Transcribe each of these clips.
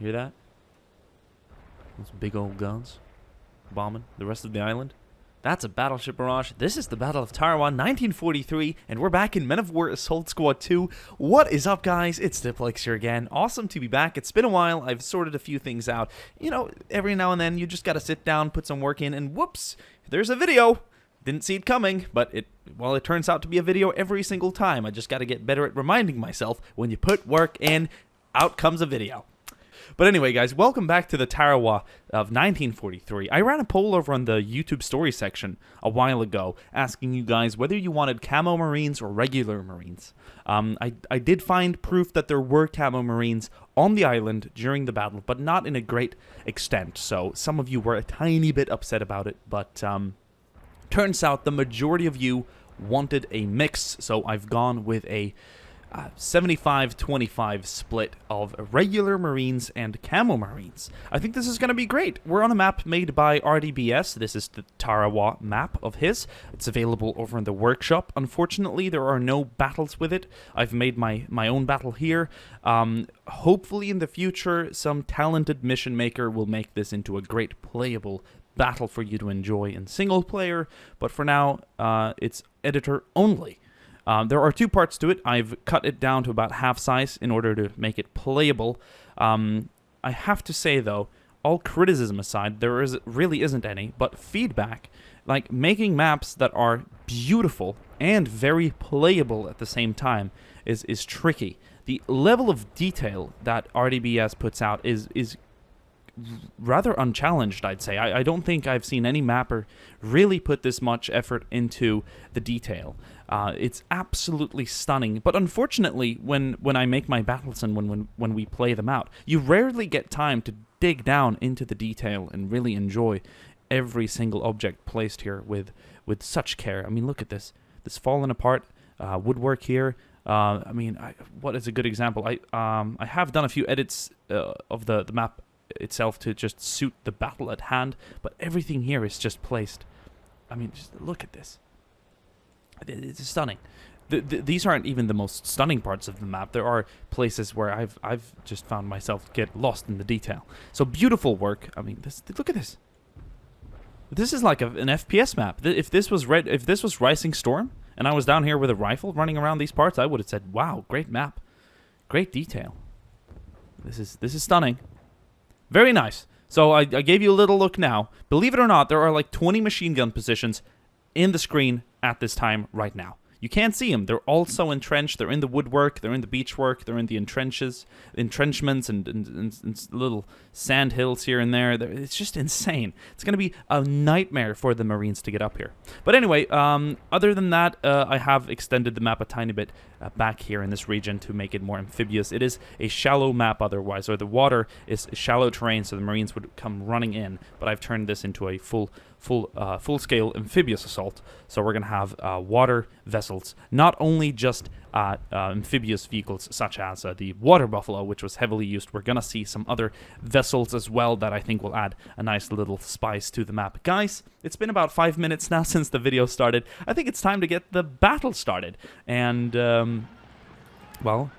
Hear that? Those big old guns bombing the rest of the island. That's a battleship barrage. This is the Battle of Tarawa, 1943, and we're back in Men of War Assault Squad 2. What is up, guys? It's Diplex here again. Awesome to be back. It's been a while. I've sorted a few things out. You know, every now and then you just gotta sit down, put some work in, and whoops, there's a video. Didn't see it coming, but it turns out to be a video every single time. I just gotta get better at reminding myself when you put work in, out comes a video. But anyway, guys, welcome back to the Tarawa of 1943. I ran a poll over on the YouTube story section a while ago, asking you guys whether you wanted camo Marines or regular Marines. I did find proof that there were camo Marines on the island during the battle, but not in a great extent. So some of you were a tiny bit upset about it, but turns out the majority of you wanted a mix, so I've gone with a 75-25 split of regular Marines and camo Marines. I think this is going to be great. We're on a map made by RDBS. This is the Tarawa map of his. It's available over in the workshop. Unfortunately, there are no battles with it. I've made my own battle here. Hopefully in the future, some talented mission maker will make this into a great playable battle for you to enjoy in single player, but for now, it's editor only. There are two parts to it. I've cut it down to about half size in order to make it playable. I have to say, though, all criticism aside, there really isn't any, but feedback, like making maps that are beautiful and very playable at the same time is tricky. The level of detail that RDBS puts out is rather unchallenged, I'd say. I don't think I've seen any mapper really put this much effort into the detail. It's absolutely stunning, but unfortunately, when I make my battles and when we play them out, you rarely get time to dig down into the detail and really enjoy every single object placed here with such care. I mean, look at this fallen apart woodwork here. I mean, what is a good example? I have done a few edits of the map itself to just suit the battle at hand, but everything here is just placed. I mean, just look at this. It's stunning. These aren't even the most stunning parts of the map. There are places where I've just found myself get lost in the detail. So beautiful work. I mean, look at this. This is like an FPS map. If this was Rising Storm and I was down here with a rifle running around these parts, I would have said, "Wow, great map, great detail." This is stunning. Very nice. So I gave you a little look now. Believe it or not, there are like 20 machine gun positions in the screen at this time right now. You can't see them. They're also entrenched. They're in the woodwork. They're in the beachwork. They're in the entrenchments and little sand hills here and there. It's just insane. It's going to be a nightmare for the Marines to get up here. But anyway, other than that, I have extended the map a tiny bit back here in this region to make it more amphibious. It is a shallow map otherwise, or the water is shallow terrain, so the Marines would come running in. But I've turned this into a full-scale amphibious assault. So we're going to have water vessels, not only just amphibious vehicles such as the water buffalo, which was heavily used. We're going to see some other vessels as well that I think will add a nice little spice to the map. Guys, it's been about 5 minutes now since the video started. I think it's time to get the battle started. And, well,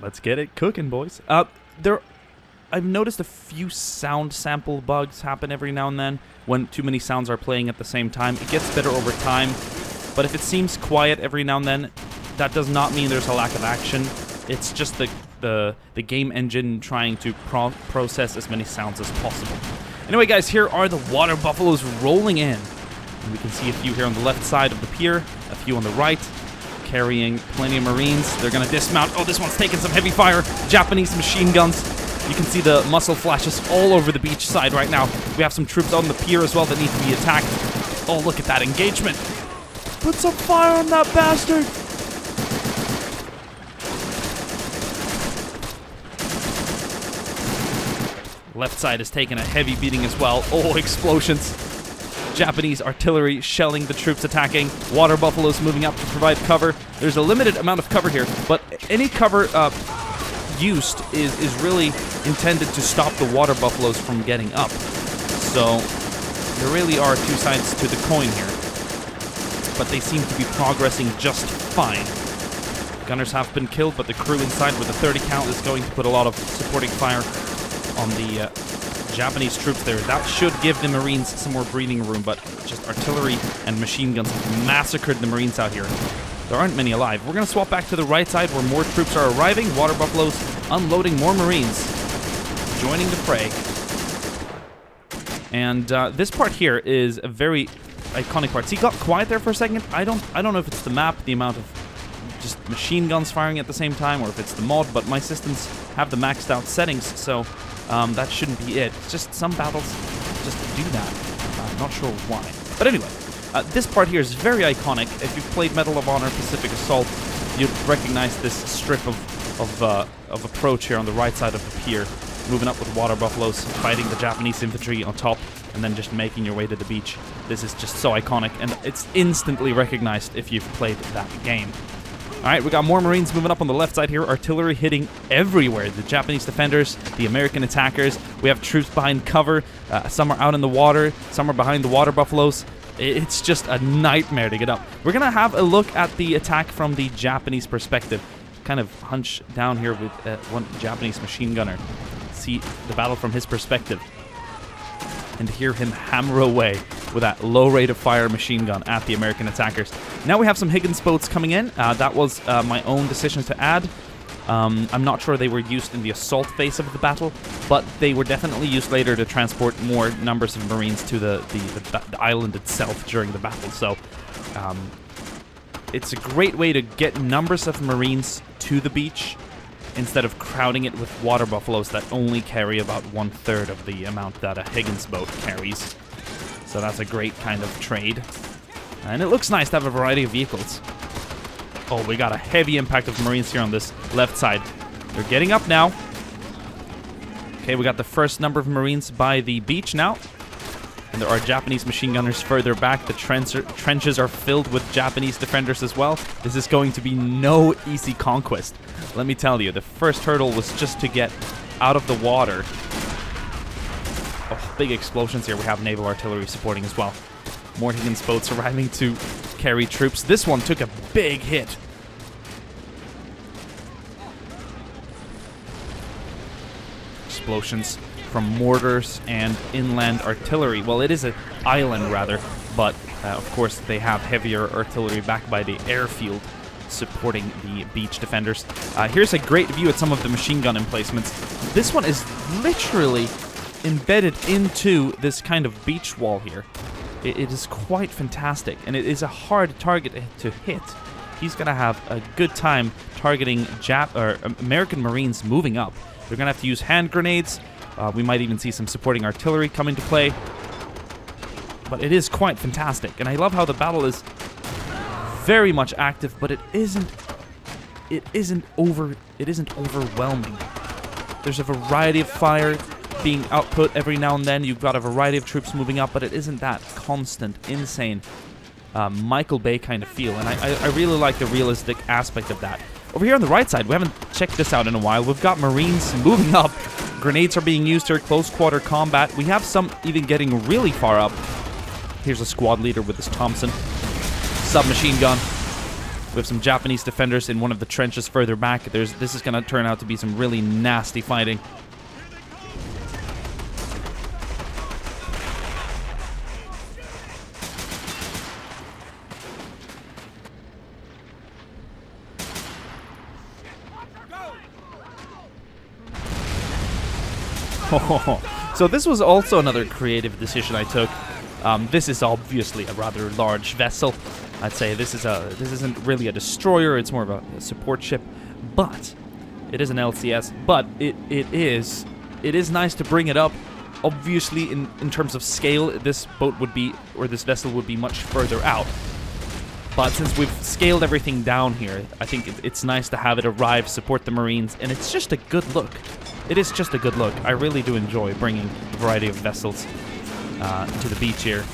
let's get it cooking, boys. I've noticed a few sound sample bugs happen every now and then when too many sounds are playing at the same time. It gets better over time, but if it seems quiet every now and then, that does not mean there's a lack of action. It's just the game engine trying to process as many sounds as possible. Anyway, guys, here are the water buffaloes rolling in. And we can see a few here on the left side of the pier, a few on the right, carrying plenty of Marines. They're going to dismount. Oh, this one's taking some heavy fire. Japanese machine guns. You can see the muzzle flashes all over the beach side right now. We have some troops on the pier as well that need to be attacked. Oh, look at that engagement. Put some fire on that bastard. Left side is taking a heavy beating as well. Oh, explosions. Japanese artillery shelling the troops attacking. Water buffaloes moving up to provide cover. There's a limited amount of cover here, but any cover used is really intended to stop the water buffaloes from getting up. So there really are two sides to the coin here, but they seem to be progressing just fine. Gunners have been killed, but the crew inside with a 30 count is going to put a lot of supporting fire on the Japanese troops there. That should give the Marines some more breathing room, but just artillery and machine guns have massacred the Marines out here. There aren't many alive. We're going to swap back to the right side where more troops are arriving. Water buffaloes unloading more Marines, joining the fray. And this part here is a very iconic part. See, it got quiet there for a second. I don't know if it's the map, the amount of just machine guns firing at the same time, or if it's the mod, but my systems have the maxed out settings, so that shouldn't be it. It's just some battles just do that. I'm not sure why. But anyway, this part here is very iconic. If you've played Medal of Honor Pacific Assault, you'd recognize this strip of approach here on the right side of the pier, moving up with water buffaloes, fighting the Japanese infantry on top, and then just making your way to the beach. This is just so iconic, and it's instantly recognized if you've played that game. Alright, we got more Marines moving up on the left side here. Artillery hitting everywhere. The Japanese defenders, the American attackers. We have troops behind cover. Some are out in the water. Some are behind the water buffaloes. It's just a nightmare to get up. We're going to have a look at the attack from the Japanese perspective. Kind of hunch down here with one Japanese machine gunner. See the battle from his perspective. And hear him hammer away with that low rate of fire machine gun at the American attackers. Now we have some Higgins boats coming in. That was my own decision to add. I'm not sure they were used in the assault phase of the battle, but they were definitely used later to transport more numbers of Marines to the island itself during the battle. So it's a great way to get numbers of Marines to the beach instead of crowding it with water buffaloes that only carry about 1/3 of the amount that a Higgins boat carries. So that's a great kind of trade. And it looks nice to have a variety of vehicles. Oh, we got a heavy impact of Marines here on this left side. They're getting up now. Okay, we got the first number of Marines by the beach now. And there are Japanese machine gunners further back. The trenches are filled with Japanese defenders as well. This is going to be no easy conquest. Let me tell you, the first hurdle was just to get out of the water. Oh, big explosions here. We have naval artillery supporting as well. More Higgins boats arriving to carry troops. This one took a big hit. Explosions from mortars and inland artillery. Well, it is an island, rather, but of course they have heavier artillery backed by the airfield supporting the beach defenders. Here's a great view at some of the machine gun emplacements. This one is literally embedded into this kind of beach wall here. It is quite fantastic, and it is a hard target to hit. He's going to have a good time targeting American Marines moving up. They're going to have to use hand grenades. We might even see some supporting artillery come into play. But it is quite fantastic, and I love how the battle is very much active, but it isn't overwhelming. There's a variety of fire being output every now and then. You've got a variety of troops moving up, but it isn't that constant, insane Michael Bay kind of feel, and I really like the realistic aspect of that. Over here on the right side, we haven't checked this out in a while. We've got Marines moving up. Grenades are being used here, close quarter combat. We have some even getting really far up. Here's a squad leader with his Thompson. Submachine gun. We have some Japanese defenders in one of the trenches further back. This is going to turn out to be some really nasty fighting. So this was also another creative decision I took. This is obviously a rather large vessel. I'd say this isn't really a destroyer, it's more of a support ship, but it is an LCS, but it is nice to bring it up. Obviously in terms of scale, this boat would be, or this vessel would be much further out. But since we've scaled everything down here, I think it's nice to have it arrive, support the Marines, and it's just a good look. It is just a good look. I really do enjoy bringing a variety of vessels to the beach here.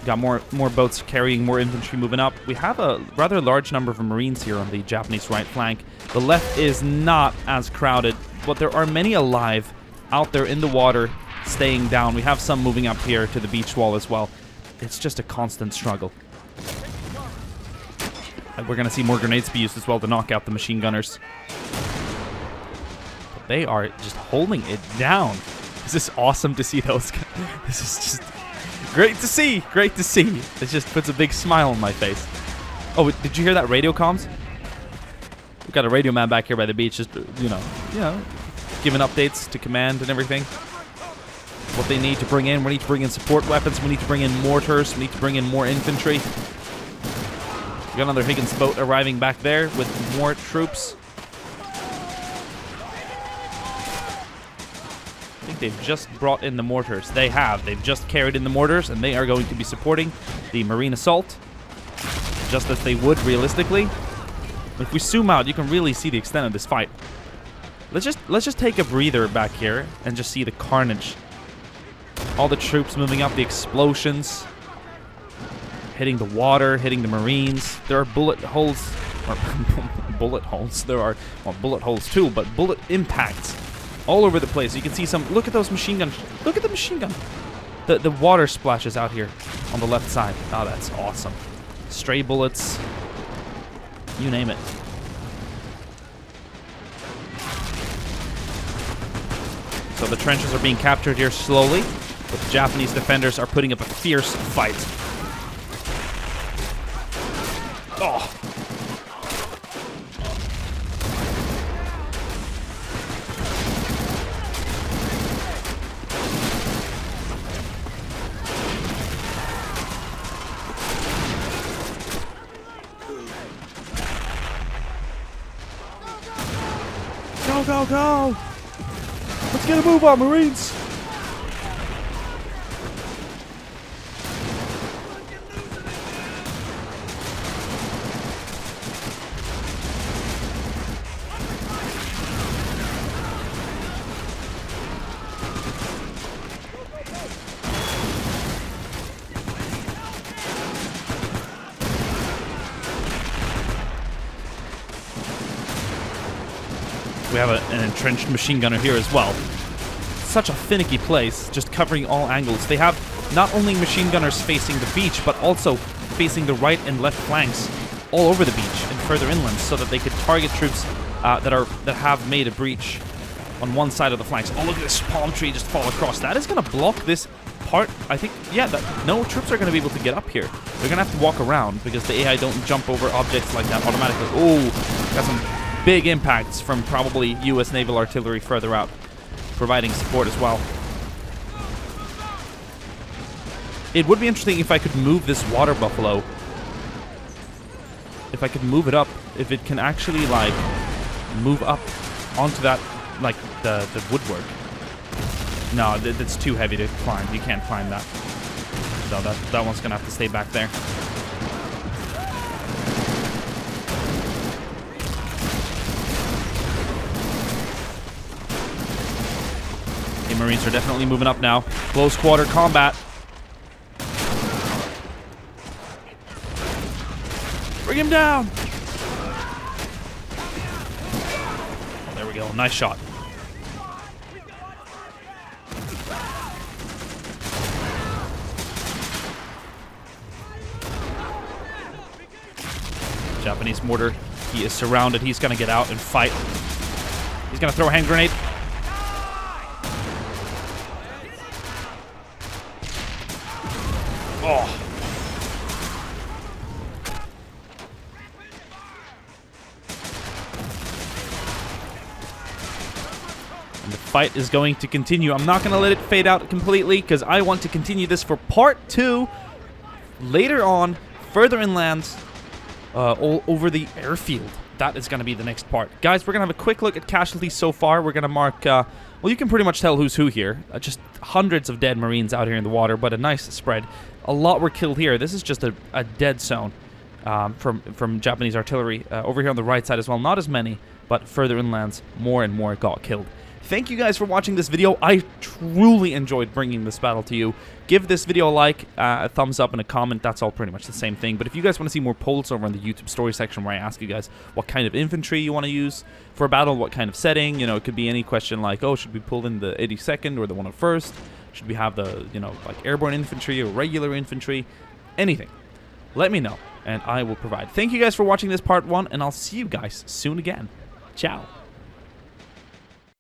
Got more boats carrying more infantry moving up. We have a rather large number of Marines here on the Japanese right flank. The left is not as crowded, but there are many alive out there in the water, staying down. We have some moving up here to the beach wall as well. It's just a constant struggle. And we're going to see more grenades be used as well to knock out the machine gunners. they are just holding it down. This is awesome to see those guys. This is just great to see. Great to see. It just puts a big smile on my face. Oh, did you hear that radio comms? We've got a radio man back here by the beach, just, you know, giving updates to command and everything. What they need to bring in. We need to bring in support weapons. We need to bring in mortars. We need to bring in more infantry. We got another Higgins boat arriving back there with more troops. I think they've just brought in the mortars. They have. They've just carried in the mortars, and they are going to be supporting the marine assault, just as they would realistically. If we zoom out, you can really see the extent of this fight. Let's just take a breather back here and just see the carnage. All the troops moving up, the explosions, hitting the water, hitting the marines. There are bullet holes, or bullet holes. There are, well, bullet holes too, but bullet impacts all over the place. You can see some. Look at those machine guns. Look at the machine gun. The water splashes out here on the left side. Oh, that's awesome. Stray bullets. You name it. So the trenches are being captured here slowly, but the Japanese defenders are putting up a fierce fight. Oh. Go, go, go! Let's get a move on, Marines! We have an entrenched machine gunner here as well. Such a finicky place, just covering all angles. They have not only machine gunners facing the beach, but also facing the right and left flanks all over the beach and further inland, so that they could target troops that have made a breach on one side of the flanks. Oh, look at this palm tree just fall across. That is going to block this part. I think, yeah, no troops are going to be able to get up here. They're going to have to walk around because the AI don't jump over objects like that automatically. Oh, got some big impacts from probably U.S. naval artillery further out, providing support as well. It would be interesting if I could move this water buffalo. If I could move it up, if it can actually, like, move up onto that, like, the woodwork. No, that's too heavy to climb. You can't climb that. So that one's gonna have to stay back there. Marines are definitely moving up now. Close quarter combat. Bring him down. Oh, there we go. Nice shot. Japanese mortar. He is surrounded. He's going to get out and fight. He's going to throw a hand grenade. Oh. And the fight is going to continue. I'm not going to let it fade out completely because I want to continue this for part 2 later on, further inland, all over the airfield. That is going to be the next part. Guys, we're going to have a quick look at casualties so far. We're going to mark, well, you can pretty much tell who's who here. Just hundreds of dead Marines out here in the water, but a nice spread. A lot were killed here. This is just a dead zone from Japanese artillery. Over here on the right side as well, not as many, but further inlands, more and more got killed. Thank you guys for watching this video. I truly enjoyed bringing this battle to you. Give this video a like, a thumbs up, and a comment. That's all pretty much the same thing. But if you guys want to see more polls over in the YouTube story section where I ask you guys what kind of infantry you want to use for a battle, what kind of setting, you know, it could be any question like, oh, should we pull in the 82nd or the 101st? Should we have the, you know, like airborne infantry or regular infantry? Anything. Let me know, and I will provide. Thank you guys for watching this part 1, and I'll see you guys soon again. Ciao.